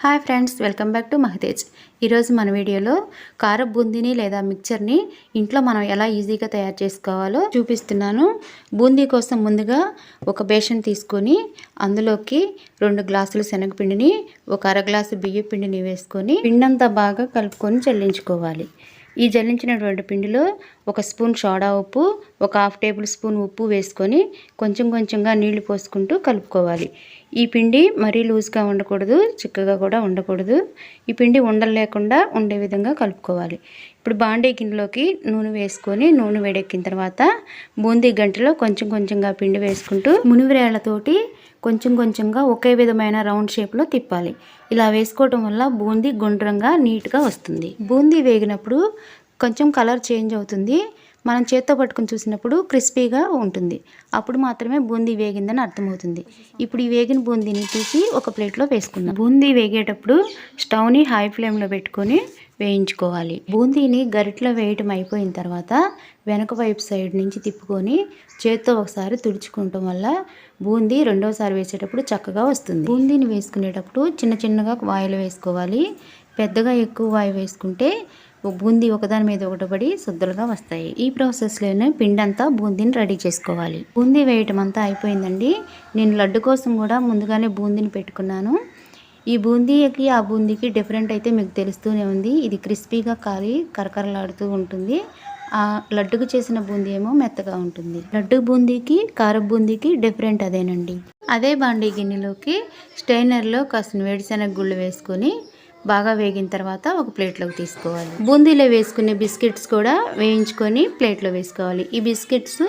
Hi friends, welcome back to Mahatej. ఈరోజు మన వీడియోలో కారపు బూందీని లేదా మిక్చర్ని ఇంట్లో మనం ఎలా ఈజీగా తయారు చేసుకోవాలో చూపిస్తున్నాను. బూందీ కోసం ముందుగా ఒక బేషన్ తీసుకొని అందులోకి 2 గ్లాసుల శనగపిండిని, ఒక అర గ్లాసు బియ్యం పిండిని వేసుకొని పిండంతా బాగా కలుపుకొని జల్లించుకోవాలి. ఈ జల్లించినటువంటి పిండిలో 1 స్పూన్ సోడా ఉప్పు, ఒక 1/2 టేబుల్ స్పూన్ ఉప్పు వేసుకొని కొంచెం కొంచెంగా నీళ్లు పోసుకుంటూ కలుపుకోవాలి. ఈ పిండి మరీ లూజ్గా ఉండకూడదు, చిక్కగా కూడా ఉండకూడదు. ఈ పిండి ఉండలు లేకుండా ఉండే విధంగా కలుపుకోవాలి. ఇప్పుడు బాండీ గిన్నెలోకి నూనె వేసుకొని నూనె వేడెక్కిన తర్వాత బూందీ గంటలో కొంచెం కొంచెంగా పిండి వేసుకుంటూ మునివిరేళ్లతోటి కొంచెం కొంచెంగా ఒకే విధమైన రౌండ్ షేప్లో తిప్పాలి. ఇలా వేసుకోవటం వల్ల బూందీ గుండ్రంగా నీట్గా వస్తుంది. బూందీ వేగినప్పుడు కొంచెం కలర్ చేంజ్ అవుతుంది. మనం చేత్తో పట్టుకుని చూసినప్పుడు క్రిస్పీగా ఉంటుంది. అప్పుడు మాత్రమే బూందీ వేగిందని అర్థమవుతుంది. ఇప్పుడు ఈ వేగిన బూందీని తీసి ఒక ప్లేట్లో వేసుకుందాం. బూందీ వేగేటప్పుడు స్టవ్ని హై ఫ్లేమ్లో పెట్టుకొని వేయించుకోవాలి. బూందీని గరిటలో వేయటం అయిపోయిన తర్వాత వెనక వైపు సైడ్ నుంచి తిప్పుకొని చేత్తో ఒకసారి తుడుచుకోవటం వల్ల బూందీ రెండోసారి వేసేటప్పుడు చక్కగా వస్తుంది. బూందీని వేసుకునేటప్పుడు చిన్న చిన్నగా వాయిలు వేసుకోవాలి. పెద్దగా ఎక్కువ వాయి వేసుకుంటే బూందీ ఒకదాని మీద ఒకటి పడి శుద్ధలుగా వస్తాయి. ఈ ప్రాసెస్లోనే పిండి అంతా బూందీని రెడీ చేసుకోవాలి. బూందీ వేయటం అంతా అయిపోయిందండి. నేను లడ్డు కోసం కూడా ముందుగానే బూందీని పెట్టుకున్నాను. ఈ బూందీకి ఆ బూందీకి డిఫరెంట్ అయితే మీకు తెలుస్తూనే ఉంది. ఇది క్రిస్పీగా కాలి కరకరలాడుతూ ఉంటుంది. ఆ లడ్డుకు చేసిన బూందీ ఏమో మెత్తగా ఉంటుంది. లడ్డు బూందీకి కారపు బూందీకి డిఫరెంట్ అదేనండి. అదే బాండీ గిన్నెలోకి స్టైనర్లో కాసిన వేడిశనగ గుళ్ళు వేసుకొని బాగా వేగిన తర్వాత ఒక ప్లేట్లోకి తీసుకోవాలి. బూందీలో వేసుకునే బిస్కెట్స్ కూడా వేయించుకొని ప్లేట్లో వేసుకోవాలి. ఈ బిస్కెట్స్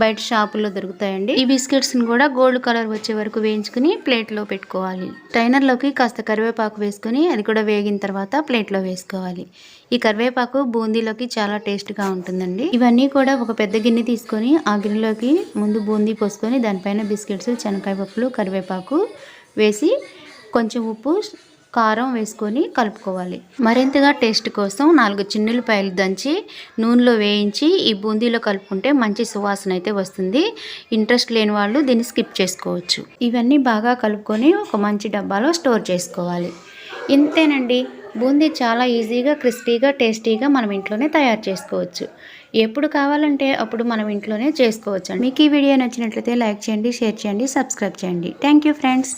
బయట షాపుల్లో దొరుకుతాయండి. ఈ బిస్కెట్స్ని కూడా గోల్డ్ కలర్ వచ్చే వరకు వేయించుకుని ప్లేట్లో పెట్టుకోవాలి. స్టైనర్లోకి కాస్త కరివేపాకు వేసుకొని అది కూడా వేగిన తర్వాత ప్లేట్లో వేసుకోవాలి. ఈ కరివేపాకు బూందీలోకి చాలా టేస్ట్గా ఉంటుందండి. ఇవన్నీ కూడా ఒక పెద్ద గిన్నె తీసుకొని ఆ గిన్నెలోకి ముందు బూందీ పోసుకొని దానిపైన బిస్కెట్స్, శనగకాయ పప్పులు, కరివేపాకు వేసి కొంచెం ఉప్పు, కారం వేసుకొని కలుపుకోవాలి. మరింతగా టేస్ట్ కోసం 4 చిన్నులపాయలు దంచి నూనెలో వేయించి ఈ బూందీలో కలుపుకుంటే మంచి సువాసన అయితే వస్తుంది. ఇంట్రెస్ట్ లేని వాళ్ళు దీన్ని స్కిప్ చేసుకోవచ్చు. ఇవన్నీ బాగా కలుపుకొని ఒక మంచి డబ్బాలో స్టోర్ చేసుకోవాలి. ఇంతేనండి, బూందీ చాలా ఈజీగా, క్రిస్పీగా, టేస్టీగా మనం ఇంట్లోనే తయారు చేసుకోవచ్చు. ఎప్పుడు కావాలంటే అప్పుడు మనం ఇంట్లోనే చేసుకోవచ్చు. మీకు ఈ వీడియో నచ్చినట్లయితే లైక్ చేయండి, షేర్ చేయండి, సబ్స్క్రైబ్ చేయండి. Thank you friends.